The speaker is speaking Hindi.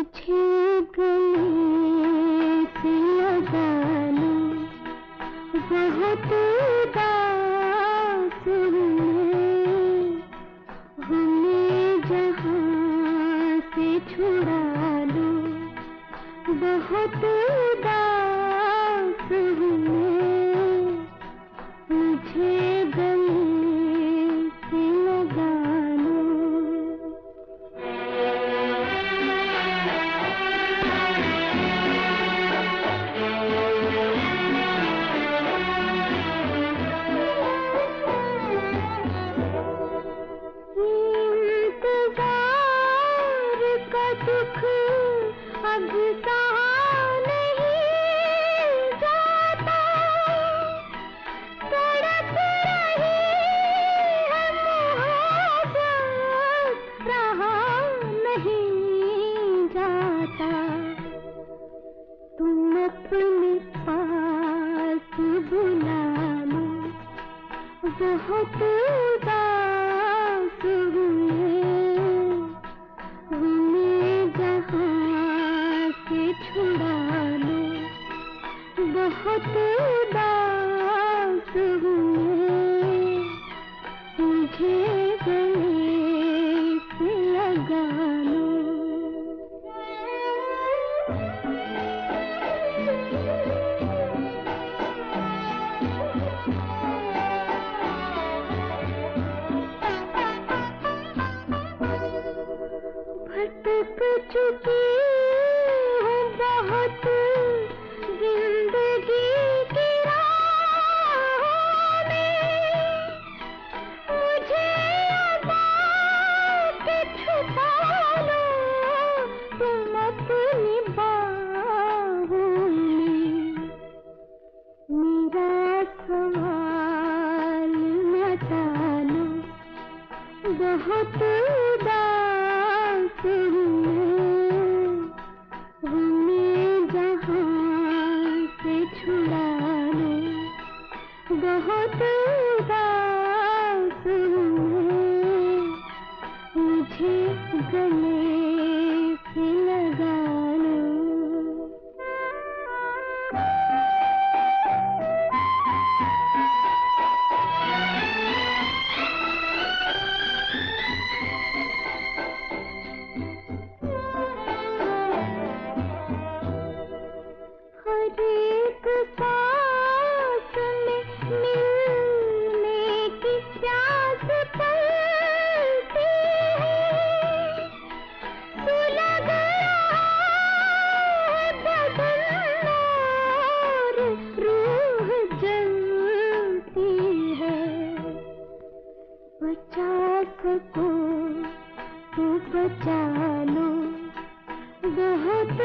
मुझे गले से लगा लो, बहुत उदास हमें जहाँ से छुड़ा लो, बहुत उदास मुझे गले से लगा लो। इंतजार का दुख अब सहा नहीं जाता, तड़प रही है मोहब्बत, रहा नहीं जाता। तुम अपने पास बुला लो, बहुत उदास हमें जहाँ से छुड़ा लो, बहुत उदास मुझे गले से लगा लो। भटक चुकी हूँ बहुत जिंदगी की राहों में, मुझे अब के छुपा लो तुम अपनी बाहों में। मेरा सवाल न टालो, बहुत उदास हमें जहाँ से छुड़ा लो, बहुत उदास मुझे गले से लगा लो। एक सांस में मिलने की प्यास पलती है, सुलग रहा है बदन और रूह जलती है। बचा सको तो बचा लो, बहुत